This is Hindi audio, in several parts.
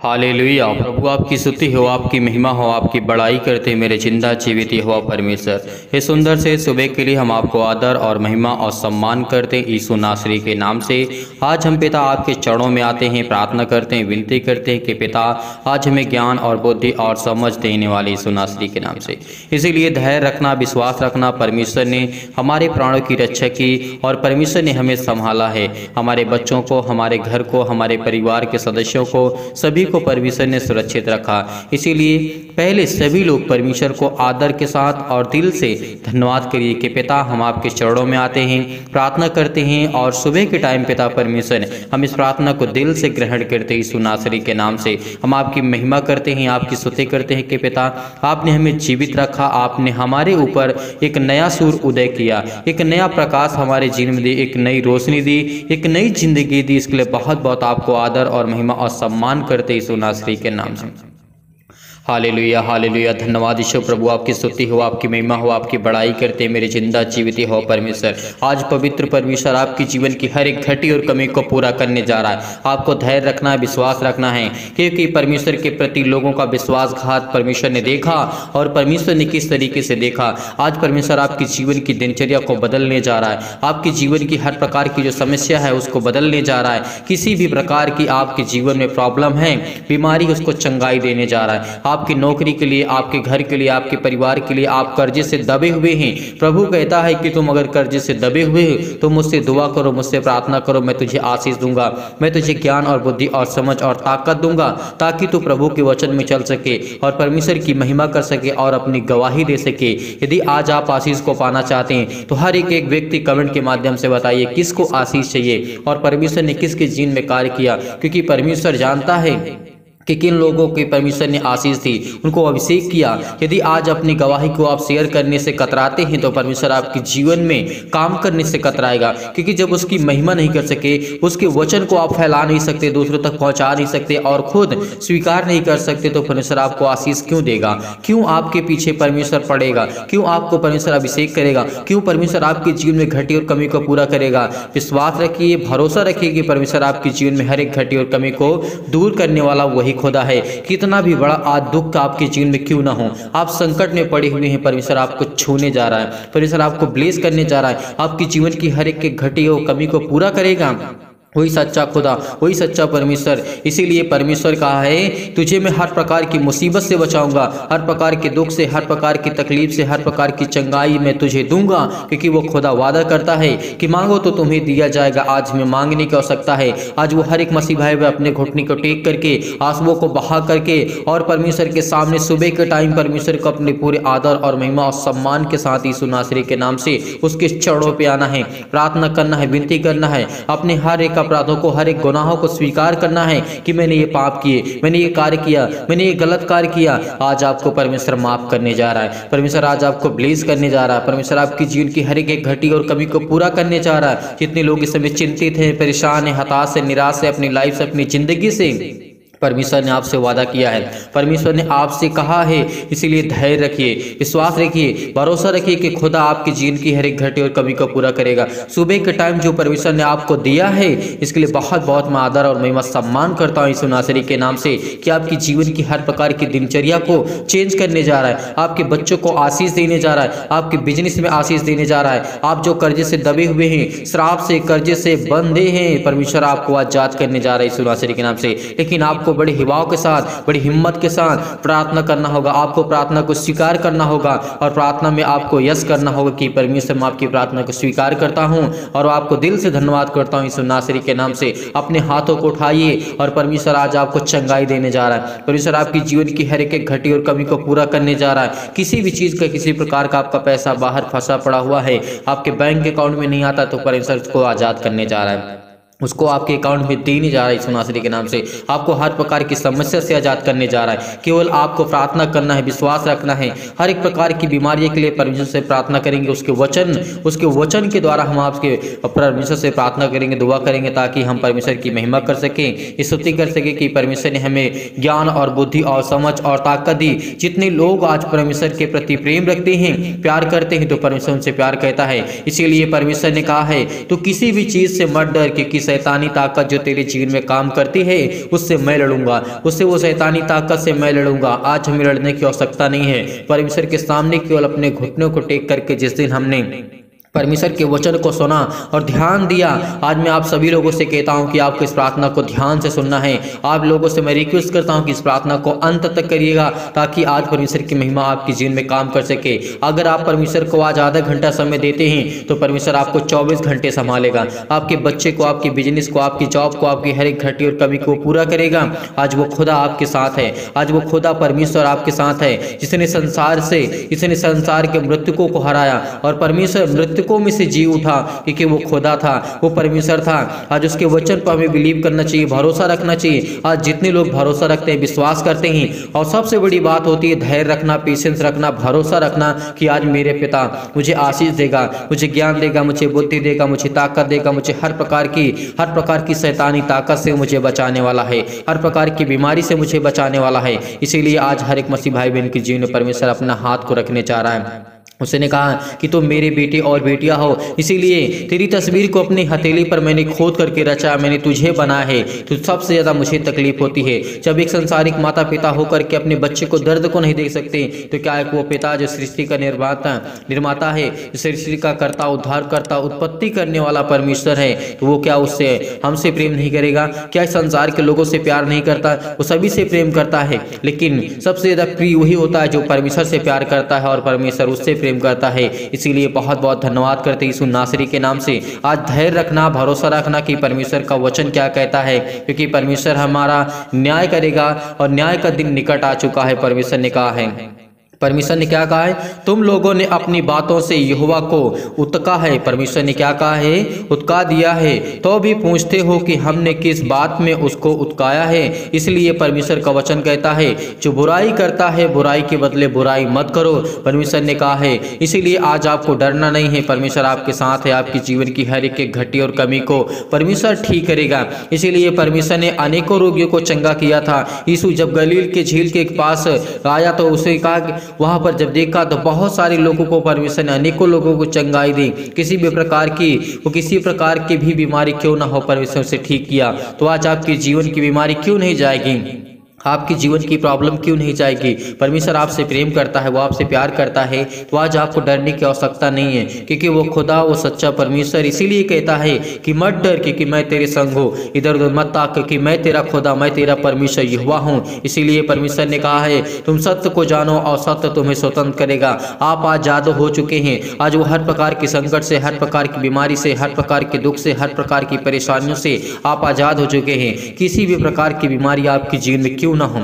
हालेलुया। प्रभु आपकी स्तुति हो, आपकी महिमा हो, आपकी बड़ाई करते मेरे जिंदा जीवित हुआ परमेश्वर। इस सुंदर से सुबह के लिए हम आपको आदर और महिमा और सम्मान करते हैं यीशु नासरी के नाम से। आज हम पिता आपके चरणों में आते हैं, प्रार्थना करते हैं, विनती करते हैं कि पिता आज हमें ज्ञान और बुद्धि और समझ देने वाले यीशु नासरी के नाम से। इसीलिए धैर्य रखना, विश्वास रखना। परमेश्वर ने हमारे प्राणों की रक्षा की और परमेश्वर ने हमें संभाला है। हमारे बच्चों को, हमारे घर को, हमारे परिवार के सदस्यों को, सभी को परमेश्वर ने सुरक्षित रखा। इसीलिए पहले सभी लोग परमेश्वर को आदर के साथ और दिल से धन्यवाद करिए कि पिता हम आपके चरणों में आते हैं, प्रार्थना करते हैं और सुबह के टाइम पिता परमेश्वर हम इस प्रार्थना को दिल से ग्रहण करते हैं। यीशु नासरी के नाम से हम आपकी महिमा करते हैं, आपकी स्तुति करते हैं कि पिता आपने हमें जीवित रखा, आपने हमारे ऊपर एक नया सूर्य उदय किया, एक नया प्रकाश हमारे जीवन में दी, एक नई रोशनी दी, एक नई जिंदगी दी। इसके लिए बहुत बहुत आपको आदर और महिमा और सम्मान करते यीशु नासरी के नाम से। Hallelujah hallelujah. धन्यवाद ईश्वर प्रभु, आपकी स्तुति हो, आपकी महिमा हो, आपकी बड़ाई करते मेरे जिंदा जीवित हो परमेश्वर। आज पवित्र परमेश्वर आपकी जीवन की हर एक घटी और कमी को पूरा करने जा रहा है। आपको धैर्य रखना है, विश्वास रखना है, क्योंकि परमेश्वर के प्रति लोगों का विश्वासघात परमेश्वर ने देखा और परमेश्वर ने किस तरीके से देखा। आज परमेश्वर आपकी जीवन की दिनचर्या को बदलने जा रहा है। आपकी जीवन की हर प्रकार की जो समस्या है उसको बदलने जा रहा है। किसी भी प्रकार की आपके जीवन में प्रॉब्लम है, बीमारी, उसको चंगाई देने जा रहा है। आपकी नौकरी के लिए, आपके घर के लिए, आपके परिवार के लिए आप कर्जे से दबे हुए हैं। प्रभु कहता है कि तुम अगर कर्जे से दबे हुए हो तो मुझसे दुआ करो, मुझसे प्रार्थना करो, मैं तुझे आशीष दूंगा, मैं तुझे ज्ञान और बुद्धि और समझ और ताकत दूंगा, ताकि तू प्रभु के वचन में चल सके और परमेश्वर की महिमा कर सके और अपनी गवाही दे सके। यदि आज आप आशीष को पाना चाहते हैं तो हर एक व्यक्ति कमेंट के माध्यम से बताइए किसको आशीष चाहिए और परमेश्वर ने किसके जीवन में कार्य किया, क्योंकि परमेश्वर जानता है कि किन लोगों की परमेश्वर ने आशीष दी, उनको अभिषेक किया। यदि आज अपनी गवाही को आप शेयर करने से कतराते हैं तो परमेश्वर आपके जीवन में काम करने से कतराएगा, क्योंकि जब उसकी महिमा नहीं कर सके, उसके वचन को आप फैला नहीं सकते, दूसरों तक पहुंचा नहीं सकते और खुद स्वीकार नहीं कर सकते तो परमेश्वर आपको आशीष क्यों देगा? क्यों आपके पीछे परमेश्वर पड़ेगा? क्यों आपको परमेश्वर अभिषेक करेगा? क्यों परमेश्वर आपके जीवन में घटी और कमी को पूरा करेगा? विश्वास रखिए, भरोसा रखिए कि परमेश्वर आपके जीवन में हर एक घटी और कमी को दूर करने वाला वही खुदा है। कितना भी बड़ा आज दुख आपके जीवन में क्यों ना हो, आप संकट में पड़े हुए हैं, परमेश्वर आपको छूने जा रहा है, परमेश्वर आपको ब्लेस करने जा रहा है, आपकी जीवन की हर एक घटी और कमी को पूरा करेगा। वही सच्चा खुदा, वही सच्चा परमेश्वर। इसीलिए परमेश्वर कहा है तुझे मैं हर प्रकार की मुसीबत से बचाऊंगा, हर प्रकार के दुख से, हर प्रकार की तकलीफ से, हर प्रकार की चंगाई मैं तुझे दूंगा, क्योंकि वो खुदा वादा करता है कि मांगो तो तुम्हें दिया जाएगा। आज हमें मांगने की आवश्यकता है। आज वो हर एक मसीह भाई अपने घुटने को टेक करके, आंसुओं को बहा करके और परमेश्वर के सामने सुबह के टाइम परमेश्वर को अपने पूरे आदर और महिमा और सम्मान के साथ यीशु नासरी के नाम से उसके चरणों पे आना है, प्रार्थना करना है, विनती करना है, अपने हर एक अपराधों को, हर एक गुनाहों को स्वीकार करना है कि मैंने ये पाप किए, मैंने ये कार्य किया, मैंने ये गलत कार्य किया। आज आपको परमेश्वर माफ करने जा रहा है, परमेश्वर आज आपको ब्लेस करने जा रहा है, परमेश्वर आपकी जीवन की हर एक घटी और कमी को पूरा करने जा रहा है। जितने लोग इस समय चिंतित हैं, परेशान हैं, हताश है, निराश है अपनी लाइफ से, अपनी जिंदगी से, परमेश्वर ने आपसे वादा किया है, परमेश्वर ने आपसे कहा है। इसीलिए धैर्य रखिए, विश्वास रखिए, भरोसा रखिए कि खुदा आपके जीवन की हर एक घटी और कमी को पूरा करेगा। सुबह के टाइम जो परमेश्वर ने आपको दिया है, इसके लिए बहुत बहुत मैं आदर और महिमा सम्मान करता हूँ यीशु नासरी के नाम से, कि आपकी जीवन की हर प्रकार की दिनचर्या को चेंज करने जा रहा है, आपके बच्चों को आशीष देने जा रहा है, आपके बिजनेस में आशीष देने जा रहा है। आप जो कर्जे से दबे हुए हैं, श्राप से, कर्जे से बंधे हैं, परमेश्वर आपको आजाद करने जा रहा है यीशु नासरी के नाम से। लेकिन आपको बड़े हिवाव के साथ, बड़ी हिम्मत के साथ प्रार्थना करना होगा, आपको प्रार्थना को स्वीकार करना होगा और प्रार्थना में आपको यस करना होगा कि परमेश्वर मैं आपकी प्रार्थना को स्वीकार करता हूं और आपको दिल से धन्यवाद करता हूं यीशु नासरी के नाम से। अपने हाथों को उठाइए और परमेश्वर आज आपको चंगाई देने जा रहा है। परमेश्वर आपकी जीवन की हर एक घटी और कमी को पूरा करने जा रहा है। किसी भी चीज का, किसी प्रकार का आपका पैसा बाहर फंसा पड़ा हुआ है, आपके बैंक अकाउंट में नहीं आता, तो परमेश्वर को आजाद करने जा रहा है, उसको आपके अकाउंट में देने जा रहा है यीशु नासरी के नाम से। आपको हर प्रकार की समस्या से आजाद करने जा रहा है। केवल आपको प्रार्थना करना है, विश्वास रखना है। हर एक प्रकार की बीमारी के लिए परमेश्वर से प्रार्थना करेंगे, उसके वचन के द्वारा हम आपके परमेश्वर से प्रार्थना करेंगे, दुआ करेंगे, ताकि हम परमेश्वर की महिमा कर सकें, स्तुति कर सकें कि परमेश्वर ने हमें ज्ञान और बुद्धि और समझ और ताकत दी। जितने लोग आज परमेश्वर के प्रति प्रेम रखते हैं, प्यार करते हैं, तो परमेश्वर उनसे प्यार कहता है। इसीलिए परमेश्वर ने कहा है तो किसी भी चीज से मत डर, कि शैतानी ताकत जो तेरे जीवन में काम करती है उससे मैं लड़ूंगा, उससे वो शैतानी ताकत से मैं लड़ूंगा। आज हमें लड़ने की आवश्यकता नहीं है। परमेश्वर के सामने केवल अपने घुटनों को टेक करके जिस दिन हमने परमेश्वर के वचन को सुना और ध्यान दिया, आज मैं आप सभी लोगों से कहता हूं कि आपको इस प्रार्थना को ध्यान से सुनना है। आप लोगों से मैं रिक्वेस्ट करता हूं कि इस प्रार्थना को अंत तक करिएगा ताकि आज परमेश्वर की महिमा आपके जीवन में काम कर सके। अगर आप परमेश्वर को आज आधा घंटा समय देते हैं तो परमेश्वर आपको 24 घंटे संभालेगा। आपके बच्चे को, आपके बिजनेस को, आपकी जॉब को, आपकी हर एक घटी और कमी को पूरा करेगा। आज वो खुदा आपके साथ है। आज वो खुदा परमेश्वर आपके साथ है जिसने संसार के मृतकों को हराया और परमेश्वर मृतकों में से जी उठा, क्योंकि वो खुदा था, वो परमेश्वर था। आज उसके वचन पर हमें बिलीव करना चाहिए, भरोसा रखना चाहिए। आज जितने लोग भरोसा रखते हैं, विश्वास करते हैं, और सबसे बड़ी बात होती है धैर्य रखना, पेशेंस रखना, भरोसा रखना कि आज मेरे पिता मुझे आशीष देगा, मुझे ज्ञान देगा, मुझे बुद्धि देगा, मुझे ताकत देगा, मुझे हर प्रकार की शैतानी ताकत से मुझे बचाने वाला है, हर प्रकार की बीमारी से मुझे बचाने वाला है। इसीलिए आज हर एक मसीह भाई बहन के जीवन में परमेश्वर अपना हाथ को रखने चाह रहा है। उसने कहा कि तुम मेरे बेटे और बेटियां हो, इसीलिए तेरी तस्वीर को अपनी हथेली पर मैंने खोद करके रचा, मैंने तुझे बनाया है। तो सबसे ज़्यादा मुझे तकलीफ होती है जब एक संसारिक माता पिता होकर के अपने बच्चे को दर्द को नहीं देख सकते, तो क्या एक वो पिता जो सृष्टि का निर्माता है, सृष्टि का कर्ता, उद्धार करता, उत्पत्ति करने वाला परमेश्वर है, तो वो क्या उससे हमसे प्रेम नहीं करेगा? क्या इस संसार के लोगों से प्यार नहीं करता? वो सभी से प्रेम करता है, लेकिन सबसे ज़्यादा प्रिय वही होता है जो परमेश्वर से प्यार करता है और परमेश्वर उससे प्रेम करता है। इसीलिए बहुत बहुत धन्यवाद करते हैं यीशु नासरी के नाम से। आज धैर्य रखना, भरोसा रखना कि परमेश्वर का वचन क्या कहता है, क्योंकि परमेश्वर हमारा न्याय करेगा और न्याय का दिन निकट आ चुका है। परमेश्वर ने कहा है, परमेश्वर ने क्या कहा है? तुम लोगों ने अपनी बातों से यहोवा को उतका है। परमेश्वर ने क्या कहा है? उतका दिया है। तो भी पूछते हो कि हमने किस बात में उसको उतकाया है? इसलिए परमेश्वर का वचन कहता है, जो बुराई करता है बुराई के बदले बुराई मत करो। परमेश्वर ने कहा है, इसीलिए आज आपको डरना नहीं है। परमेश्वर आपके साथ है। आपकी जीवन की हर एक घटी और कमी को परमेश्वर ठीक करेगा। इसीलिए परमेश्वर ने अनेकों रोगियों को चंगा किया था। यीशु जब गलील के झील के पास आया तो उसे कहा, वहां पर जब देखा तो बहुत सारे लोगों को परमेश्वर ने, अनेकों लोगों को चंगाई दी। किसी प्रकार की भी बीमारी क्यों ना हो, परमेश्वर से ठीक किया। तो आज आपके जीवन की बीमारी क्यों नहीं जाएगी? आपकी जीवन की प्रॉब्लम क्यों नहीं जाएगी? परमेश्वर आपसे प्रेम करता है, वो आपसे प्यार करता है। तो आज आपको डरने की आवश्यकता नहीं है, क्योंकि वो खुदा, वो सच्चा परमेश्वर इसीलिए कहता है कि मत डर, क्योंकि मैं तेरे संग हूँ। इधर उधर मत ताक, क्योंकि मैं तेरा खुदा, मैं तेरा परमेश्वर यहोवा हूँ। इसीलिए परमेश्वर ने कहा है, तुम सत्य को जानो और सत्य तुम्हें स्वतंत्र करेगा। आप आज आज़ाद हो चुके हैं। आज वो हर प्रकार के संकट से, हर प्रकार की बीमारी से, हर प्रकार के दुख से, हर प्रकार की परेशानियों से आप आज़ाद हो चुके हैं। किसी भी प्रकार की बीमारी आपके जीवन में क्यों ना हो,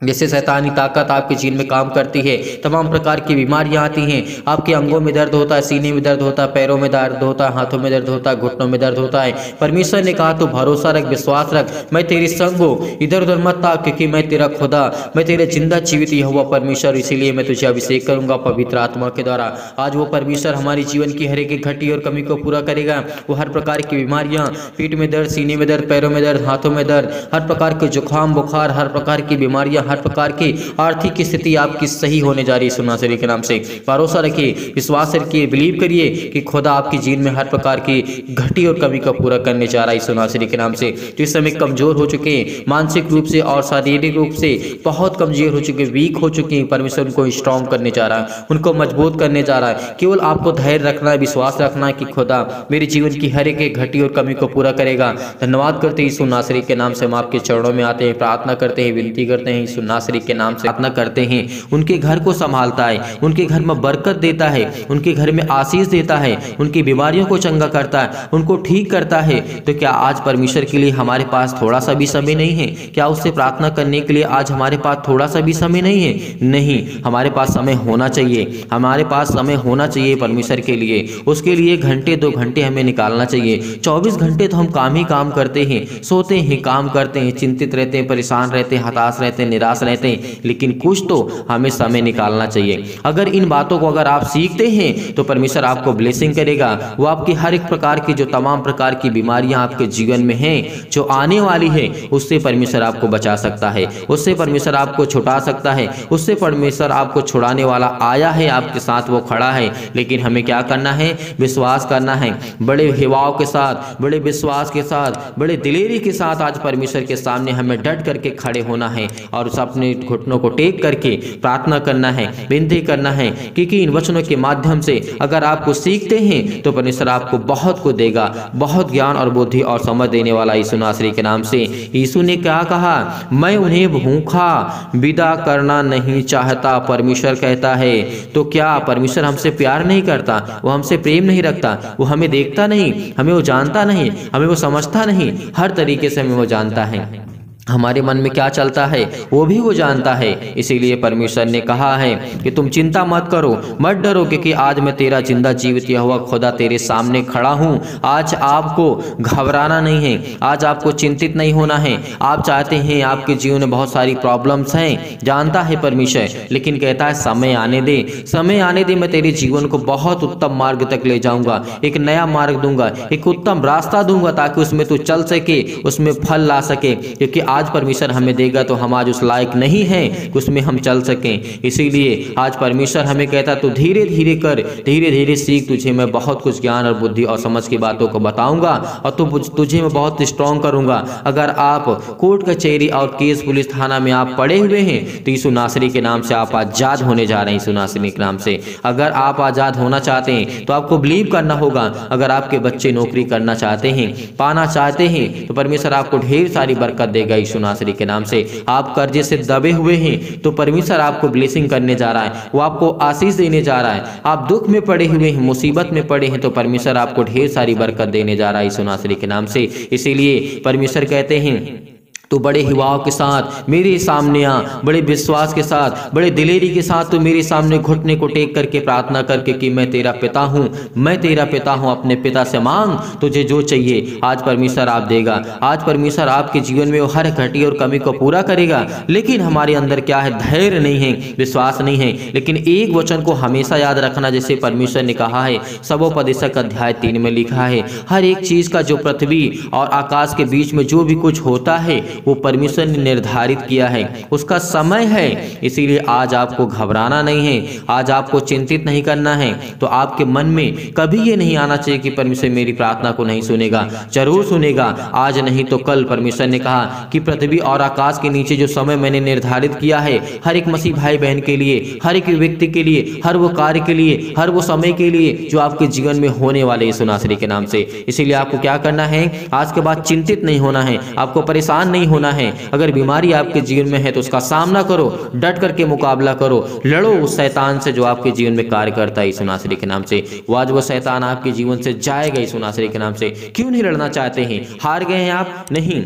जैसे शैतानी ताकत आपके जीवन में काम करती है, तमाम प्रकार की बीमारियां आती हैं। आपके अंगों में दर्द होता है, सीने में दर्द होता है, पैरों में दर्द होता है, हाथों में दर्द होता है, घुटनों में दर्द होता है। परमेश्वर ने कहा, तो भरोसा रख, विश्वास रख, मैं तेरे संग हूँ। इधर उधर मत ताक, क्योंकि मैं तेरा खुदा, मैं तेरे जिंदा जीवित यहोवा परमेश्वर, इसीलिए मैं तुझे अभिषेक करूंगा पवित्र आत्मा के द्वारा। आज वो परमेश्वर हमारी जीवन की हर एक घटी और कमी को पूरा करेगा। वो हर प्रकार की बीमारियां, पीठ में दर्द, सीने में दर्द, पैरों में दर्द, हाथों में दर्द, हर प्रकार के जुकाम बुखार, हर प्रकार की बीमारियां, हर प्रकार की आर्थिक स्थिति आपकी सही होने जा रही है। यीशु नासरी के नाम से भरोसा रखिए, विश्वास रखिए, बिलीव करिए कि खुदा आपके जीवन में हर प्रकार की घटी और कमी को पूरा करने जा रहा है। यीशु नासरी के नाम से जो इस समय कमजोर हो चुके हैं, मानसिक रूप से और शारीरिक रूप से बहुत कमजोर हो चुके, वीक हो चुके हैं, परमेश्वर उनको स्ट्रॉन्ग करने जा रहा है, उनको मजबूत करने जा रहा है। केवल आपको धैर्य रखना है, विश्वास रखना है कि खुदा मेरे जीवन की हर एक घटी और कमी को पूरा करेगा। धन्यवाद करते हैं यीशु नासरी के नाम से। हम आपके चरणों में आते हैं, प्रार्थना करते हैं, विनती करते हैं, यीशु नासरी के नाम से प्रार्थना करते हैं। उनके घर को संभालता है, उनके घर में बरकत देता है, उनके घर में आशीष देता है, उनकी बीमारियों को चंगा करता है, उनको ठीक करता है। तो क्या आज परमेश्वर के लिए हमारे पास थोड़ा सा भी समय नहीं है? क्या उससे प्रार्थना करने के लिए आज हमारे पास थोड़ा सा भी समय नहीं है? नहीं, हमारे पास समय होना चाहिए, हमारे पास समय होना चाहिए परमेश्वर के लिए। उसके लिए घंटे 2 घंटे हमें निकालना चाहिए। 24 घंटे तो हम काम ही काम करते हैं, सोते हैं, काम करते हैं, चिंतित रहते हैं, परेशान रहते हैं, हताश रहते हैं, निराश निराश रहते हैं, लेकिन कुछ तो हमें समय निकालना चाहिए। अगर इन बातों को अगर आप सीखते हैं तो परमेश्वर आपको ब्लेसिंग करेगा। वो आपकी हर एक प्रकार की जो तमाम प्रकार की बीमारियां आपके जीवन में हैं, जो आने वाली है, उससे परमेश्वर आपको बचा सकता है, उससे परमेश्वर आपको छुड़ा सकता है, उससे परमेश्वर आपको छुड़ाने वाला आया है, आपके साथ वो खड़ा है। लेकिन हमें क्या करना है? विश्वास करना है, बड़े हिवाव के साथ, बड़े विश्वास के साथ, बड़े दिलेरी के साथ आज परमेश्वर के सामने हमें डट करके खड़े होना है और उस अपने घुटनों को टेक करके प्रार्थना करना है, विनती करना है। क्योंकि इन वचनों के माध्यम से अगर आपको सीखते हैं तो परमेश्वर आपको बहुत को देगा, बहुत ज्ञान और बुद्धि और समझ देने वाला यीशु नासरी के नाम से। यीशु ने क्या कहा? मैं उन्हें भूखा विदा करना नहीं चाहता, परमेश्वर कहता है। तो क्या परमेश्वर हमसे प्यार नहीं करता? वो हमसे प्रेम नहीं रखता? वो हमें देखता नहीं? हमें वो जानता नहीं? हमें वो समझता नहीं? हर तरीके से हमें वो जानता है। हमारे मन में क्या चलता है वो भी वो जानता है। इसीलिए परमेश्वर ने कहा है कि तुम चिंता मत करो, मत डरो, क्योंकि आज मैं तेरा जिंदा जीवित यहोवा खुदा तेरे सामने खड़ा हूँ। आज आपको घबराना नहीं है, आज आपको चिंतित नहीं होना है। आप चाहते हैं, आपके जीवन में बहुत सारी प्रॉब्लम्स हैं, जानता है परमेश्वर, लेकिन कहता है समय आने दे, समय आने दे, मैं तेरे जीवन को बहुत उत्तम मार्ग तक ले जाऊंगा, एक नया मार्ग दूंगा, एक उत्तम रास्ता दूंगा, ताकि उसमें तू चल सके, उसमें फल ला सके। क्योंकि आज परमेश्वर हमें देगा तो हम आज उस लायक नहीं हैं कि उसमें हम चल सकें। इसीलिए आज परमेश्वर हमें कहता तो धीरे धीरे कर, धीरे धीरे सीख, तुझे मैं बहुत कुछ ज्ञान और बुद्धि और समझ की बातों को बताऊंगा और तुझे मैं बहुत स्ट्रॉन्ग करूंगा। अगर आप कोर्ट कचहरी और केस पुलिस थाना में आप पड़े हुए हैं तो यीशु नासरी के नाम से आप आजाद होने जा रहे हैं। यीशु नासरी के नाम से अगर आप आजाद होना चाहते हैं तो आपको बिलीव करना होगा। अगर आपके बच्चे नौकरी करना चाहते हैं, पाना चाहते हैं, तो परमेश्वर आपको ढेर सारी बरकत देगा यीशु नासरी के नाम से। आप कर्जे से दबे हुए हैं तो परमेश्वर आपको ब्लेसिंग करने जा रहा है, वो आपको आशीष देने जा रहा है। आप दुख में पड़े हुए हैं, मुसीबत में पड़े हैं, तो परमेश्वर आपको ढेर सारी बरकत देने जा रहा है यीशु नासरी के नाम से। इसीलिए परमेश्वर कहते हैं तो बड़े हिवाव के साथ मेरे सामने आ, बड़े विश्वास के साथ, बड़े दिलेरी के साथ तो मेरे सामने घुटने को टेक करके प्रार्थना करके कि मैं तेरा पिता हूँ, मैं तेरा पिता हूँ, अपने पिता से मांग, तुझे जो चाहिए आज परमेश्वर आप देगा। आज परमेश्वर आपके जीवन में वो हर घटी और कमी को पूरा करेगा। लेकिन हमारे अंदर क्या है? धैर्य नहीं है, विश्वास नहीं है। लेकिन एक वचन को हमेशा याद रखना, जैसे परमेश्वर ने कहा है, सबोपदेशक अध्याय 3 में लिखा है, हर एक चीज का जो पृथ्वी और आकाश के बीच में जो भी कुछ होता है वो परमेश्वर ने निर्धारित किया है, उसका समय है। इसीलिए आज आपको घबराना नहीं है, आज आपको चिंतित नहीं करना है। तो आपके मन में कभी ये नहीं आना चाहिए कि परमेश्वर मेरी प्रार्थना को नहीं सुनेगा। जरूर सुनेगा, आज नहीं तो कल। परमेश्वर ने कहा कि पृथ्वी और आकाश के नीचे जो समय मैंने निर्धारित किया है, हर एक मसीह भाई बहन के लिए, हर एक व्यक्ति के लिए, हर वो कार्य के लिए, हर वो समय के लिए जो आपके जीवन में होने वाले यीशु नासरी के नाम से। इसीलिए आपको क्या करना है? आज के बाद चिंतित नहीं होना है, आपको परेशान नहीं होना है। अगर बीमारी आपके जीवन में है तो उसका सामना करो, डट करके मुकाबला करो, लड़ो उस शैतान से जो आपके जीवन में कार्य करता है यीशु नासरी के नाम से। वो आज वो शैतान आपके जीवन से जाएगा यीशु नासरी के नाम से। क्यों नहीं लड़ना चाहते हैं? हार गए हैं आप? नहीं।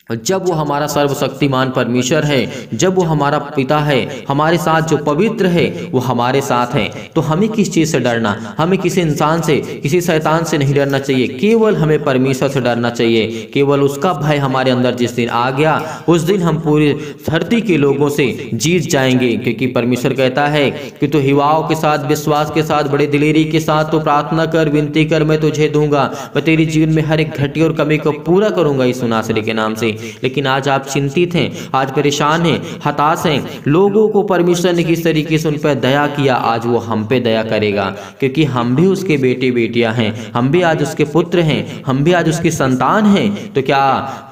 जब वो हमारा सर्वशक्तिमान परमेश्वर है, जब वो हमारा पिता है, हमारे साथ जो पवित्र है, वो हमारे साथ है, तो हमें किस चीज़ से डरना? हमें किसी इंसान से, किसी शैतान से नहीं डरना चाहिए। केवल हमें परमेश्वर से डरना चाहिए। केवल उसका भय हमारे अंदर जिस दिन आ गया, उस दिन हम पूरी धरती के लोगों से जीत जाएंगे। क्योंकि परमेश्वर कहता है कि तू हिवाव के साथ, विश्वास के साथ, बड़े दिलेरी के साथ तो प्रार्थना कर, विनती कर, मैं तुझे दूंगा। मैं तेरे जीवन में हर एक घटी और कमी को पूरा करूंगा यीशु नासरी के नाम से। लेकिन आज आप चिंतित हैं, आज परेशान हैं, हताश हैं। लोगों को परमेश्वर ने किस तरीके से उन पर दया किया, आज वो हम पे दया करेगा। क्योंकि हम भी उसके बेटे बेटियां हैं, हम भी आज उसके पुत्र हैं, हम भी आज उसकी संतान हैं। तो क्या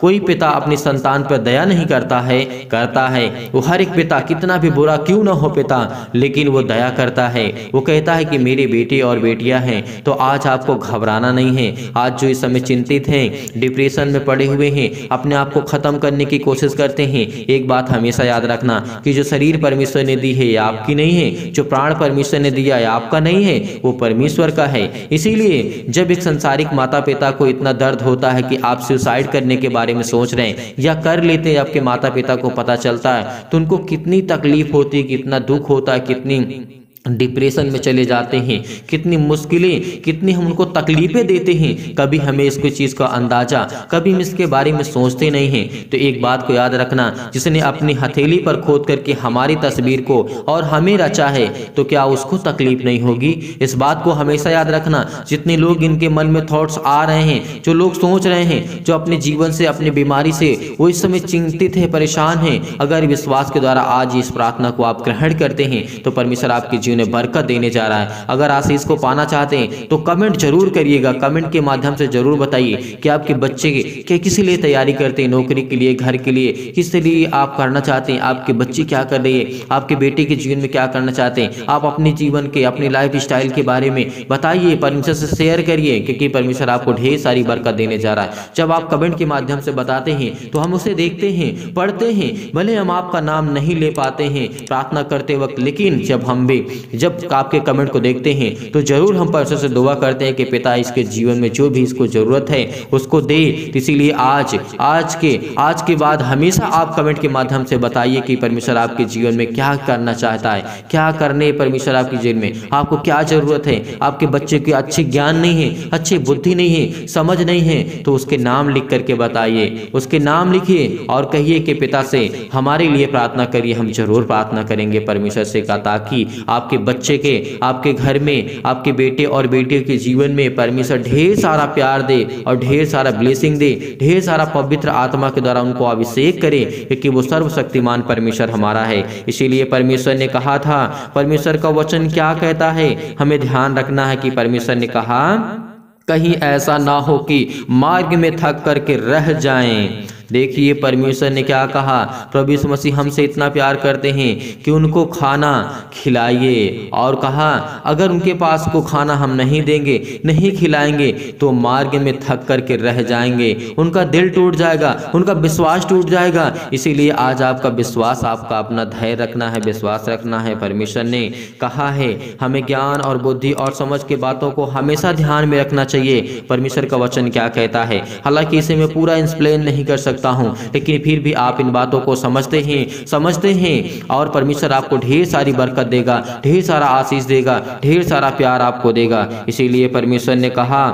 कोई पिता अपनी संतान पर दया नहीं करता है? करता है। वो हर एक पिता, कितना भी बुरा क्यों ना हो पिता, लेकिन वो दया करता है। वो कहता है कि मेरे बेटे और बेटियां हैं। तो आज आपको घबराना नहीं है। आज जो इस समय चिंतित हैं, डिप्रेशन में पड़े हुए हैं, अपने आप को खत्म करने की कोशिश करते हैं, एक बात हमेशा याद रखना कि जो शरीर परमेश्वर ने दी है ये आपकी नहीं है, जो प्राण परमेश्वर ने दिया है आपका नहीं है, वो परमेश्वर का है। इसीलिए जब एक संसारिक माता पिता को इतना दर्द होता है कि आप सुसाइड करने के बारे में सोच रहे हैं या कर लेते हैं, आपके माता पिता को पता चलता है तो उनको कितनी तकलीफ होती है, कितना दुख होता है, कितनी डिप्रेशन में चले जाते हैं, कितनी मुश्किलें, कितनी हम उनको तकलीफ़ें देते हैं, कभी हमें इसको चीज़ का अंदाज़ा, कभी हम इसके बारे में सोचते नहीं हैं। तो एक बात को याद रखना, जिसने अपनी हथेली पर खोद करके हमारी तस्वीर को और हमें रचा है, तो क्या उसको तकलीफ नहीं होगी? इस बात को हमेशा याद रखना। जितने लोग इनके मन में थॉट्स आ रहे हैं, जो लोग सोच रहे हैं, जो अपने जीवन से, अपनी बीमारी से वो इस समय चिंतित है, परेशान हैं, अगर विश्वास के द्वारा आज इस प्रार्थना को आप ग्रहण करते हैं तो परमेश्वर आपके जीवन में बरकत देने जा रहा है। अगर आशीष को पाना चाहते हैं तो कमेंट जरूर करिएगा, कमेंट के माध्यम से जरूर बताइए कि आपके बच्चे के किस लिए तैयारी करते हैं, नौकरी के लिए, घर के लिए, किस लिए आप करना चाहते हैं, आपके बच्चे क्या कर रही है, आपके बेटे के जीवन में क्या करना चाहते हैं, आप अपने जीवन के, अपनी लाइफ स्टाइल के बारे में बताइए, परमेश्वर से शेयर करिए, क्योंकि परमेश्वर आपको ढेर सारी बरकत देने जा रहा है। जब आप कमेंट के माध्यम से बताते हैं तो हम उसे देखते हैं, पढ़ते हैं, भले हम आपका नाम नहीं ले पाते हैं प्रार्थना करते वक्त, लेकिन जब आपके कमेंट को देखते हैं तो जरूर हम परमेश्वर से दुआ करते हैं कि पिता इसके जीवन में जो भी इसको जरूरत है उसको दे। इसीलिए आज के बाद हमेशा आप कमेंट के माध्यम से बताइए कि परमेश्वर आपके जीवन में क्या करना चाहता है, क्या करने परमेश्वर आपके जीवन में, आपको क्या जरूरत है। आपके बच्चे के अच्छे ज्ञान नहीं है, अच्छी बुद्धि नहीं है, समझ नहीं है, तो उसके नाम लिख करके बताइए, उसके नाम लिखिए और कहिए कि पिता से हमारे लिए प्रार्थना करिए। हम जरूर प्रार्थना करेंगे परमेश्वर से का, ताकि आपके बच्चे के, आपके घर में, आपके बेटे और बेटियों के जीवन में परमेश्वर ढेर सारा प्यार दे और ढेर सारा ब्लेसिंग दे, ढेर सारा पवित्र आत्मा के द्वारा उनको अभिषेक करे, क्योंकि वो सर्वशक्तिमान परमेश्वर हमारा है। इसीलिए परमेश्वर ने कहा था, परमेश्वर का वचन क्या कहता है, हमें ध्यान रखना है कि परमेश्वर ने कहा कहीं ऐसा ना हो कि मार्ग में थक करके रह जाएं। देखिए परमेश्वर ने क्या कहा, प्रभु यीशु मसीह हमसे इतना प्यार करते हैं कि उनको खाना खिलाइए, और कहा अगर उनके पास को खाना हम नहीं देंगे, नहीं खिलाएंगे तो मार्ग में थक करके रह जाएंगे, उनका दिल टूट जाएगा, उनका विश्वास टूट जाएगा। इसीलिए आज आपका विश्वास, आपका अपना धैर्य रखना है, विश्वास रखना है। परमेश्वर ने कहा है हमें ज्ञान और बुद्धि और समझ के बातों को हमेशा ध्यान में रखना चाहिए। परमेश्वर का वचन क्या कहता है, हालांकि इसे मैं पूरा एक्सप्लेन नहीं कर सकता हूं, लेकिन फिर भी आप इन बातों को समझते हैं और परमेश्वर आपको ढेर सारी बरकत देगा, ढेर सारा आशीष देगा, ढेर सारा प्यार आपको देगा। इसीलिए परमेश्वर ने कहा,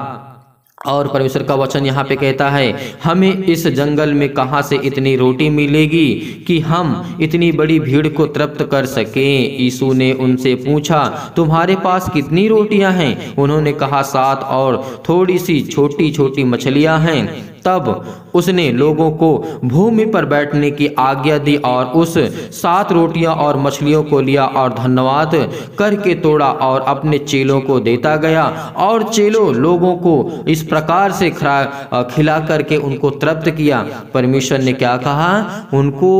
और परमेश्वर का वचन यहाँ पे कहता है हमें इस जंगल में कहाँ से इतनी रोटी मिलेगी कि हम इतनी बड़ी भीड़ को तृप्त कर सकें। यीशु ने उनसे पूछा तुम्हारे पास कितनी रोटियां हैं? उन्होंने कहा 7 और थोड़ी सी छोटी छोटी मछलियां हैं। तब उसने लोगों को भूमि पर बैठने की आज्ञा दी और उस 7 रोटियां और मछलियों को लिया और धन्यवाद करके तोड़ा और अपने चेलों को देता गया, और चेलों लोगों को इस प्रकार से खिला करके उनको तृप्त किया। परमेश्वर ने क्या कहा, उनको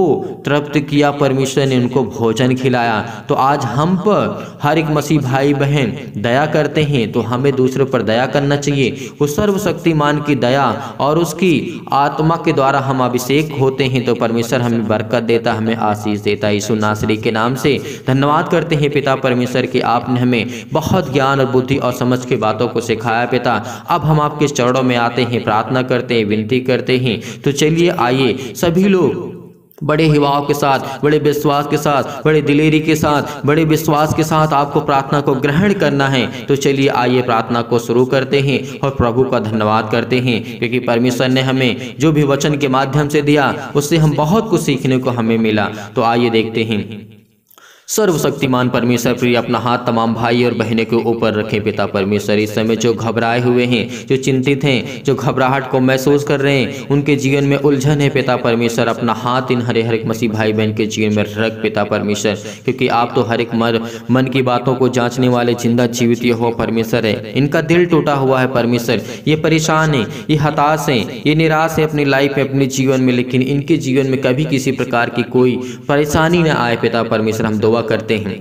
तृप्त किया, परमेश्वर ने उनको भोजन खिलाया। तो आज हम पर हर एक मसीह भाई बहन दया करते हैं, तो हमें दूसरों पर दया करना चाहिए। उस सर्वशक्तिमान की दया और उसकी आत्मा के द्वारा हम अभिषेक होते हैं, तो परमेश्वर हमें बरकत देता, हमें आशीष देता। यीशु नासरी के नाम से धन्यवाद करते हैं पिता परमेश्वर कि आपने हमें बहुत ज्ञान और बुद्धि और समझ के बातों को सिखाया पिता। अब हम आपके चरणों में आते हैं, प्रार्थना करते हैं, विनती करते हैं। तो चलिए आइए सभी लोग बड़े हिवाव के साथ, बड़े विश्वास के साथ, बड़े दिलेरी के साथ, बड़े विश्वास के साथ आपको प्रार्थना को ग्रहण करना है। तो चलिए आइए प्रार्थना को शुरू करते हैं और प्रभु का धन्यवाद करते हैं, क्योंकि परमेश्वर ने हमें जो भी वचन के माध्यम से दिया उससे हम बहुत कुछ सीखने को हमें मिला। तो आइए देखते हैं। सर्वशक्तिमान परमेश्वर प्रिय अपना हाथ तमाम भाई और बहनों के ऊपर रखें पिता परमेश्वर। इस समय जो घबराए हुए हैं, जो चिंतित हैं, जो घबराहट को महसूस कर रहे हैं, उनके जीवन में उलझन है पिता परमेश्वर, अपना हाथ इन हर एक मसीह भाई बहन के जीवन में रख पिता परमेश्वर, क्योंकि आप तो हर एक मन की बातों को जांचने वाले जिंदा जीवित हो परमेश्वर है। इनका दिल टूटा हुआ है परमेश्वर, ये परेशान है, ये हताश है, ये निराश है अपनी लाइफ में, अपने जीवन में, लेकिन इनके जीवन में कभी किसी प्रकार की कोई परेशानी न आए पिता परमेश्वर। हम दुआ करते हैं।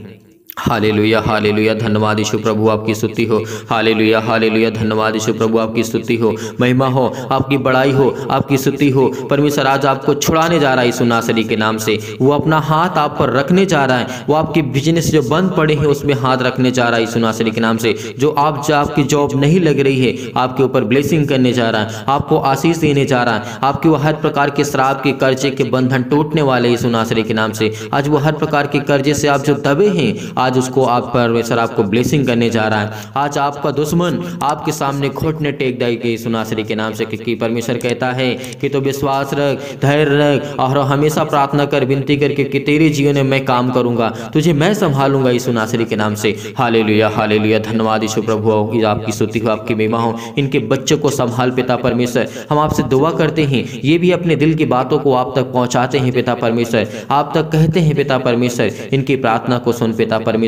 हालेलुया हालेलुया, धन्यवाद यीशु प्रभु आपकी स्तुति हो। हालेलुया हालेलुया, धन्यवाद यीशु प्रभु आपकी स्तुति हो, महिमा हो, आपकी बड़ाई हो, आपकी स्तुति हो। परमेश्वर आज आपको छुड़ाने जा रहा है यीशु नासरी के नाम से। वो अपना हाथ आप पर रखने जा रहा है, वो आपकी बिजनेस जो बंद पड़े हैं उसमें हाथ रखने जा रहा है यीशु नासरी के नाम से। जो आपकी जॉब नहीं लग रही है, आपके ऊपर ब्लेसिंग करने जा रहा है, आपको आशीष देने जा रहा है। आपके वो हर प्रकार के श्राप के कर्जे के बंधन टूटने वाले यीशु नासरी के नाम से। आज वो हर प्रकार के कर्जे से आप जो दबे हैं, आज उसको आप परमेश्वर आपको ब्लेसिंग करने जा रहा है। आज आपका दुश्मन आपके सामने घुटने टेक देगा यीशु नासरी के नाम से, क्योंकि परमेश्वर कहता है कि तो विश्वास रख, धैर्य रख और हमेशा प्रार्थना कर, विनती करके कि तेरे जीवन में मैं काम करूंगा, तुझे मैं संभालूंगा यीशु नासरी के नाम से। हालेलुया हालेलुया, धन्यवाद यीशु प्रभु, आपकी स्तुति हो, आपकी महिमा हो। इनके बच्चों को संभाल पिता परमेश्वर। हम आपसे दुआ करते हैं, ये भी अपने दिल की बातों को आप तक पहुंचाते हैं पिता परमेश्वर, आप तक कहते हैं पिता परमेश्वर। इनकी प्रार्थना को सुन पिता परमेश्वर।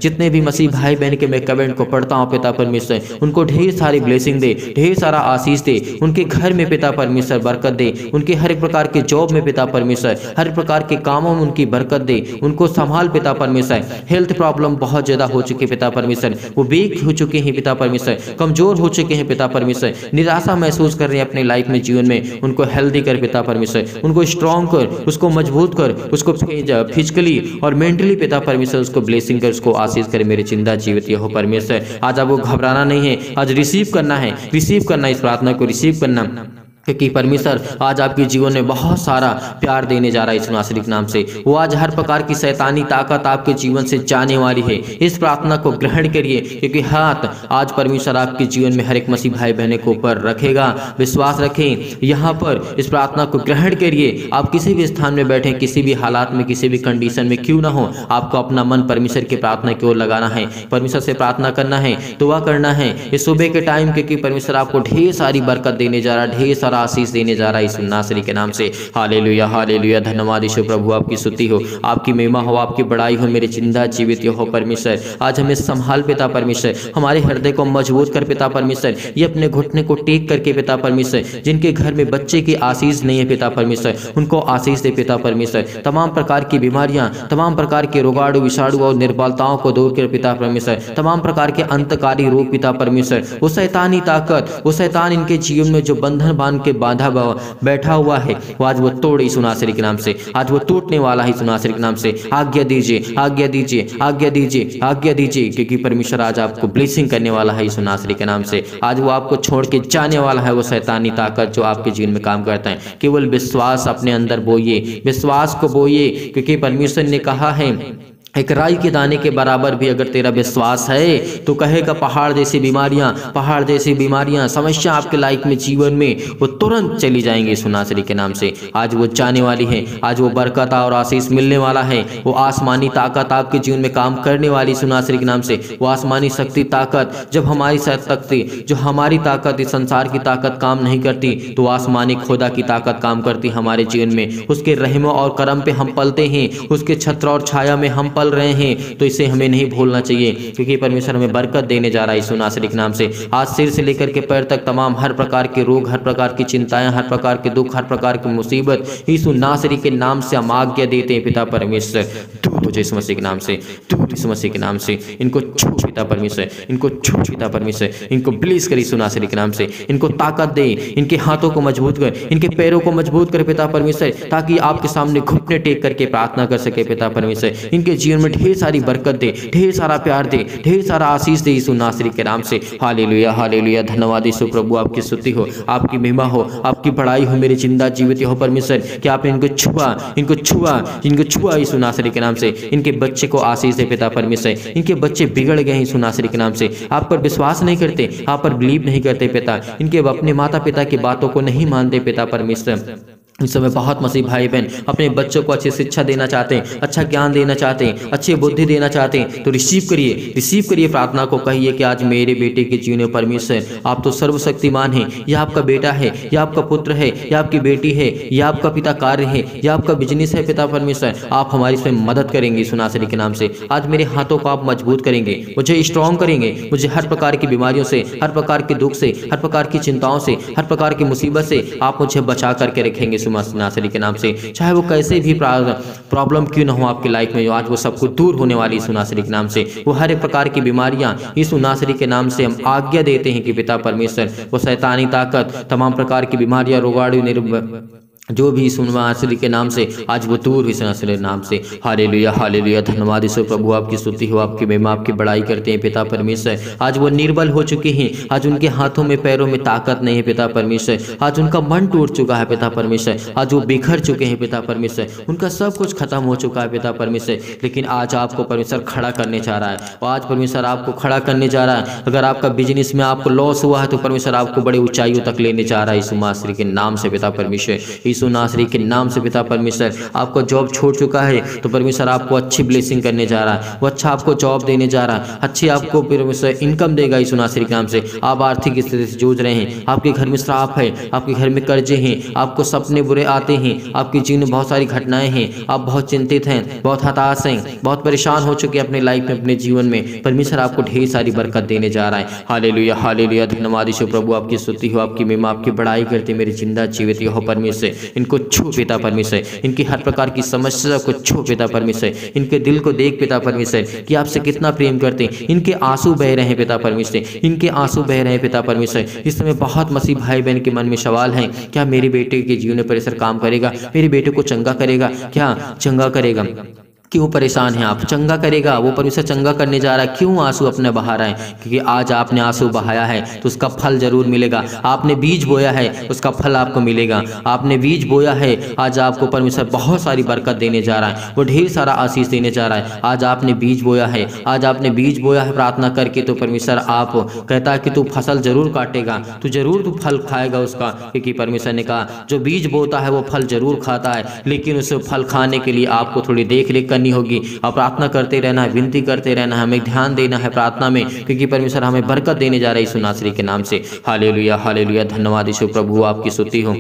जितने भी मसीह भाई बहन के मैं कमेंट को पढ़ता हूँ पिता परमेश्वर, उनको ढेर सारी ब्लेसिंग दे, ढेर सारा आशीष दे, उनके घर में पिता परमेश्वर बरकत दे, उनके हर एक प्रकार के जॉब में पिता परमेश्वर, हर प्रकार के कामों में उनकी बरकत दे, उनको संभाल पिता परमेश्वर। हेल्थ प्रॉब्लम बहुत ज्यादा हो चुकी पिता परमेश्वर, वो वीक हो चुके हैं पिता परमेश्वर, कमजोर हो चुके हैं पिता परमेश्वर, निराशा महसूस कर रहे हैं अपने लाइफ में, जीवन में। उनको हेल्दी कर पिता परमेश्वर, उनको स्ट्रॉन्ग कर, उसको मजबूत कर, उसको फिजिकली और मेंटली पिता परमेश्वर उसको ब्लेसिंग कर, उसको आशीष कर मेरे जिंदा जीवित हो परमेश्वर। आज आपको घबराना नहीं है, आज रिसीव करना है, रिसीव करना, इस प्रार्थना को रिसीव करना, क्योंकि परमेश्वर आज आपके जीवन में बहुत सारा प्यार देने जा रहा है यीशु नासरी के नाम से। वो आज हर प्रकार की शैतानी ताकत आपके जीवन से जाने वाली है। इस प्रार्थना को ग्रहण करिए, क्योंकि हाथ आज परमेश्वर आपके जीवन में हर एक मसीह भाई बहन के ऊपर रखेगा। विश्वास रखें, यहाँ पर इस प्रार्थना को ग्रहण करिए। आप किसी भी स्थान में बैठे, किसी भी हालात में, किसी भी कंडीशन में क्यों ना हो, आपको अपना मन परमेश्वर की प्रार्थना की ओर लगाना है, परमेश्वर से प्रार्थना करना है, दुआ करना है इस सुबह के टाइम, क्योंकि परमेश्वर आपको ढेर सारी बरकत देने जा रहा है, ढेर सारा आशीष देने जा रहा है यीशु नासरी के नाम से। हालेलुया हालेलुया, धन्यवाद यीशु प्रभु, आपकी स्तुति हो, आपकी महिमा हो, आपकी बड़ाई हो मेरे जिंदा जीवित हो परमेश्वर। आज हमें संभाल पिता परमेश्वर, हमारे हृदय को मजबूत कर पिता परमेश्वर। ये अपने घुटने को टेक करके पिता परमेश्वर, जिनके घर में बच्चे की आशीष नहीं है पिता परमेश्वर, उनको आशीष दे पिता परमेश्वर। तमाम प्रकार की बीमारियां, तमाम प्रकार के रोगाणु विषाणु और निर्बलताओं को दूर कर पिता परमेश्वर। तमाम प्रकार के अंतकारी रोग पिता परमेश्वर, वो शैतानी ताकत, वो शैतान इनके जीवन में जो बंधन बांध के बांधा बैठा हुआ है, वो आज वो तोड़ यीशु नासरी के नाम से, आज वो टूटने वाला है यीशु नासरी के नाम से। आज्ञा दीजिए, आज्ञा दीजिए, आज्ञा दीजिए, आज्ञा दीजिए, क्योंकि परमेश्वर आज आपको ब्लेसिंग करने वाला है यीशु नासरी के नाम से। आज वो आपको छोड़ के जाने वाला है, वो शैतानी ताकत जो आपके जीवन में काम करता है। केवल विश्वास अपने अंदर बोइए, विश्वास को बोइए, क्योंकि परमेश्वर ने कहा है एक राई के दाने के बराबर भी अगर तेरा विश्वास है तो कहेगा पहाड़ जैसी बीमारियां, पहाड़ जैसी बीमारियां, समस्या आपके लाइफ में, जीवन में, वो तुरंत चली जाएंगी यीशु नासरी के नाम से। आज वो जाने वाली है, आज वो बरकत और आशीष मिलने वाला है। वो आसमानी ताकत आपके जीवन में काम करने वाली यीशु नासरी के नाम से। वो आसमानी शक्ति ताकत, जब हमारी शक्ति, जो हमारी ताकत इस संसार की ताकत काम नहीं करती, तो आसमानी खुदा की ताकत काम करती हमारे जीवन में। उसके रहम और करम पे हम पलते हैं, उसके छत्र और छाया में हम रहे हैं, तो इसे हमें नहीं भूलना चाहिए, क्योंकि परमेश्वर हमें बरकत देने जा रहा है यीशु नासरी के नाम से। आज सिर से लेकर के पैर तक तमाम हर प्रकार के रोग, हर प्रकार की चिंताएं, हर प्रकार के दुख, हर प्रकार की मुसीबत यीशु नासरी के नाम से हम आज्ञा देते हैं पिता परमेश्वर, दूर हो जाए यीशु मसीह के नाम से, दूर यीशु मसीह के नाम से। इनको छू पिता परमेश्वर, इनको छू पिता परमेश्वर, इनको ब्लेस कर यीशु नासरी के नाम से। इनको ताकत दे, इनके हाथों को मजबूत कर, इनके पैरों को मजबूत कर पिता परमेश्वर, ताकि आपके सामने घुटने टेक करके प्रार्थना कर सके पिता परमेश्वर। इनके जीवन में ढेर सारी बरकत दे, ढेर सारा प्यार दे, ढेर सारा आशीष दे यीशु नासरी के नाम से। हालेलुया हालेलुया, धन्यवाद यीशु प्रभु, आपकी स्तुति हो, आपकी महिमा हो, आपकी बड़ाई हो मेरे जिंदा जीवित हो परमेश्वर। कि आपने इनको छुआ, इनको छुआ, इनको छुआ यीशु नासरी के नाम से। इनके बच्चे को आशीष दे पिता परमेश्वर। इनके बच्चे बिगड़ गए यीशु नासरी के नाम से, आप पर विश्वास नहीं करते, आप पर बिलीव नहीं करते पिता, इनके अपने माता पिता की बातों को नहीं मानते पिता परमेश्वर। इस समय बहुत मसीह भाई बहन अपने बच्चों को अच्छी शिक्षा देना चाहते हैं, अच्छा ज्ञान देना चाहते हैं, अच्छी बुद्धि देना चाहते हैं, तो रिसीव करिए, रिसीव करिए प्रार्थना को। कहिए कि आज मेरे बेटे के जीवन में परमेश्वर आप तो सर्वशक्तिमान हैं, यह आपका बेटा है, यह आपका पुत्र है, यह आपकी बेटी है, यह आपका पिता कार्य है, यह आपका बिजनेस है पिता परमेश्वर। आप हमारी इसमें मदद करेंगे यीशु नासरी के नाम से। आज मेरे हाथों को आप मजबूत करेंगे, मुझे स्ट्रॉन्ग करेंगे, मुझे हर प्रकार की बीमारियों से, हर प्रकार के दुख से, हर प्रकार की चिंताओं से, हर प्रकार की मुसीबत से आप मुझे बचा करके रखेंगे नासरी के नाम से। चाहे वो कैसे भी प्रॉब्लम क्यों ना हो आपकी लाइफ में, आज वो सब कुछ दूर होने वाली यीशु नासरी के नाम से। वो हर एक प्रकार की बीमारियां यीशु नासरी के नाम से हम आज्ञा देते हैं कि पिता परमेश्वर वो शैतानी ताकत, तमाम प्रकार की बीमारियां, रोगाणु, जो भी यीशु नासरी के नाम से आज वो दूर यीशु नासरी के नाम से। हालेलुया हालेलुया, धन्यवाद यीशु प्रभु, आपकी स्तुति हो, आपकी महिमा, आपकी बड़ाई करते हैं पिता परमेश्वर। आज वो निर्बल हो चुके हैं, आज उनके हाथों में पैरों में ताकत नहीं है पिता परमेश्वर। आज उनका मन टूट चुका है पिता परमेश्वर, आज वो बिखर चुके हैं पिता परमेश्वर, उनका सब कुछ खत्म हो चुका है पिता परमेश्वर। लेकिन आज आपको परमेश्वर खड़ा करने जा रहा है, और आज परमेश्वर आपको खड़ा करने जा रहा है। अगर आपका बिजनेस में आपको लॉस हुआ है तो परमेश्वर आपको बड़ी ऊंचाइयों तक लेने जा रहा है यीशु नासरी के नाम से पिता परमेश्वर। यीशु नासरी के नाम से पिता परमेश्वर, आपको जॉब छोड़ चुका है तो परमेश्वर आपको अच्छी ब्लेसिंग करने जा रहा है, वो अच्छा आपको जॉब देने जा रहा है, अच्छी आपको परमेश्वर इनकम देगा यीशु नासरी के नाम से। आप आर्थिक स्थिति से जूझ रहे हैं, आपके घर में श्राप है, आपके घर में कर्जे हैं, आपको सपने बुरे आते हैं, आपके जीवन में बहुत सारी घटनाएं हैं, आप बहुत चिंतित हैं, बहुत हताश हैं, बहुत परेशान हो चुके हैं अपने लाइफ में, अपने जीवन में। परमेश्वर आपको ढेर सारी बरकत देने जा रहा है। हालेलुया हालेलुया, धन्यवाद यीशु प्रभु, आपकी स्तुति हो, आपकी महिमा, आपकी बड़ाई करते मेरे जिंदा जीवित हो परमेश्वर। इनको छू पिता परमेश्वर, इनकी हर प्रकार की समस्या को छू पिता परमेश्वर, इनके दिल को देख पिता परमेश्वर कि आपसे कितना प्रेम करते हैं। इनके आंसू बह रहे हैं पिता परमेश्वर, इनके आंसू बह रहे हैं पिता परमेश्वर। इस समय बहुत मसीह भाई बहन के मन में सवाल है, क्या मेरे बेटे के जीवन में परमेश्वर काम करेगा, मेरे बेटे को चंगा करेगा, क्या चंगा करेगा? क्यों परेशान हैं आप? चंगा करेगा, वो परमेश्वर चंगा करने जा रहा है। क्यों आंसू अपने बहा रहे हैं? क्योंकि आज आपने आंसू बहाया है तो उसका फल जरूर मिलेगा। आपने बीज बोया है उसका फल आपको मिलेगा। आपने बीज बोया है, आज आपको परमेश्वर बहुत सारी बरकत देने जा रहा है, वो ढेर सारा आशीष देने जा रहा है। आज आपने बीज बोया है, आज आपने बीज बोया है प्रार्थना करके, तो परमेश्वर आप कहता है कि तू फसल जरूर काटेगा, तू जरूर तू फल खाएगा उसका। क्योंकि परमेश्वर ने कहा जो बीज बोता है वो फल जरूर खाता है, लेकिन उस फल खाने के लिए आपको थोड़ी देख रेख होगी और प्रार्थना करते रहना है, विनती करते रहना है, हमें ध्यान देना है प्रार्थना में, क्योंकि परमेश्वर हमें बरकत देने जा रहा है यीशु नासरी के नाम से। हालेलुया हालेलुया, धन्यवाद यीशु प्रभु, आपकी स्तुति हो।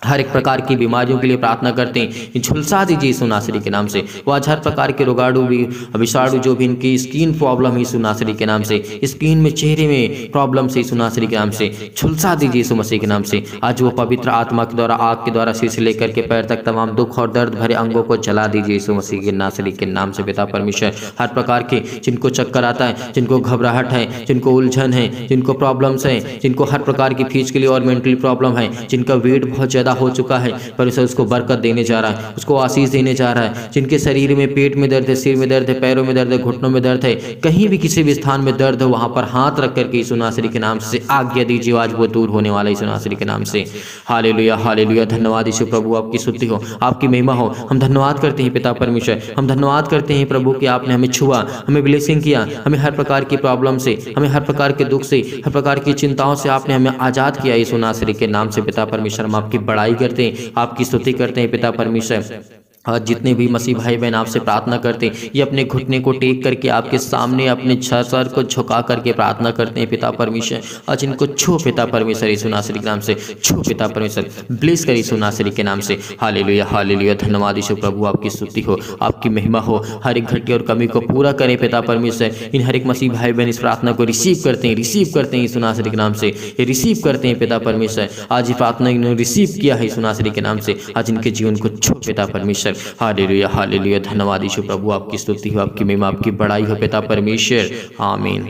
हर एक प्रकार की बीमारियों के लिए प्रार्थना करते हैं, झुलसा दीजिए यीशु नासरी के नाम से। वो आज हर प्रकार के रोगाणु भी, विषाणु जो भी इनकी स्किन प्रॉब्लम है यीशु नासरी के नाम से, स्किन में चेहरे में प्रॉब्लम से यीशु नासरी के नाम से झुलसा दीजिए यीशु मसीह के नाम से। आज वो पवित्र आत्मा के द्वारा, आग के द्वारा सिर से लेकर के पैर तक तमाम दुख और दर्द भरे अंगों को जला दीजिए यीशु मसीह के नासरी के नाम से पिता परमेश्वर। हर प्रकार के जिनको चक्कर आता है, जिनको घबराहट है, जिनको उलझन है, जिनको प्रॉब्लम्स हैं, जिनको हर प्रकार की फिजिकली और मेंटली प्रॉब्लम है, जिनका वेट बहुत ज़्यादा हो चुका है, परमेश्वर उसको बरकत देने जा रहा है, उसको आशीष देने जा रहा है। जिनके शरीर में पेट में दर्द है, सिर में दर्द है, पैरों में दर्द है, घुटनों में दर्द है, कहीं भी किसी भी स्थान में दर्द हो, वहां पर हाथ रख करके यीशु नासरी के नाम से आज्ञा दीजिए, आज वो दूर होने वाला यीशु नासरी के नाम से। हालेलुया हालेलुया, धन्यवाद यीशु प्रभु, आपकी स्तुति हो, आपकी महिमा हो। हम धन्यवाद करते हैं पिता परमेश्वर, हम धन्यवाद करते हैं प्रभु कि आपने हमें छुआ, हमें ब्लेसिंग किया, हमें हर प्रकार की प्रॉब्लम से, हमें हर प्रकार के दुख से, हर प्रकार की चिंताओं से आपने हमें आजाद किया यीशु नासरी के नाम से पिता परमेश्वर। हम आपकी बड़ाई करते हैं, आपकी स्तुति करते हैं पिता परमेश्वर। और जितने भी मसीह भाई बहन आपसे प्रार्थना करते हैं, ये अपने घुटने को टेक करके आपके सामने अपने सर को झुका करके प्रार्थना करते हैं पिता परमेश्वर। आज इनको छू पिता परमेश्वर यीशु नासरी के नाम से, छू पिता परमेश्वर, ब्लेस कर यीशु नासरी के नाम से। हालेलुया हालेलुया, धन्यवाद यीशु प्रभु, आपकी स्तुति हो, आपकी महिमा हो। हर एक घटके और कमी को पूरा करें पिता परमेश्वर। इन हर एक मसीह भाई बहन इस प्रार्थना को रिसीव करते हैं, रिसीव करते हैं यीशु नासरी के नाम से, ये रिसीव करते हैं पिता परमेश्वर। आज ये प्रार्थना इन्होंने रिसीव किया है यीशु नासरी के नाम से, आज इनके जीवन को छू पिता परमेश्वर। हालेलुया हालेलुया, धन्यवाद यीशु प्रभु, आपकी स्तुति हो, आपकी महिमा, आपकी बड़ाई हो पिता परमेश्वर। आमीन।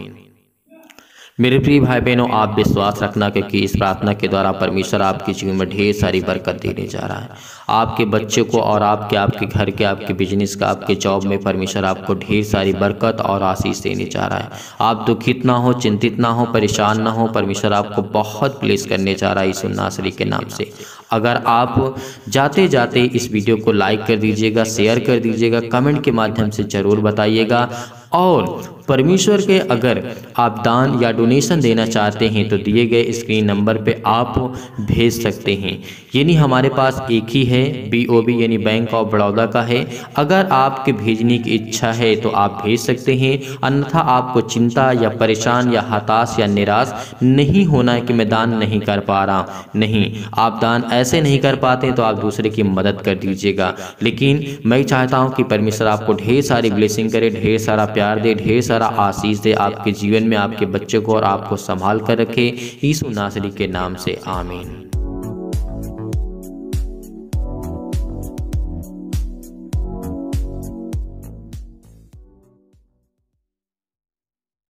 मेरे प्रिय भाई बहनों, आप विश्वास रखना क्योंकि इस प्रार्थना के द्वारा परमेश्वर आपके जीवन में ढेर सारी बरकत देने जा रहा है। आपके बच्चे को और आपके घर के, आपके बिजनेस का, आपके जॉब में परमेश्वर आपको ढेर सारी बरकत और आशीष देने जा रहा है। आप दुखित ना हो, चिंतित ना हो, परेशान ना हो, परमेश्वर आपको बहुत ब्लेस करने जा रहा है यीशु नासरी के नाम से। अगर आप जाते जाते इस वीडियो को लाइक कर दीजिएगा, शेयर कर दीजिएगा, कमेंट के माध्यम से ज़रूर बताइएगा। और परमेश्वर के अगर आप दान या डोनेशन देना चाहते हैं तो दिए गए स्क्रीन नंबर पे आप भेज सकते हैं। यानी हमारे पास एक ही है, BOB यानी बैंक ऑफ बड़ौदा का है। अगर आपके भेजने की इच्छा है तो आप भेज सकते हैं, अन्यथा आपको चिंता या परेशान या हताश या निराश नहीं होना है कि मैं दान नहीं कर पा रहा। नहीं, आप दान ऐसे नहीं कर पाते तो आप दूसरे की मदद कर दीजिएगा। लेकिन मैं चाहता हूँ कि परमेश्वर आपको ढेर सारी ब्लेसिंग करे, ढेर सारा प्यार दे, ढेर सारा आशीष दे आपके जीवन में, आपके बच्चों को और आपको संभाल कर रखे यीशु नासरी के नाम से। आमीन।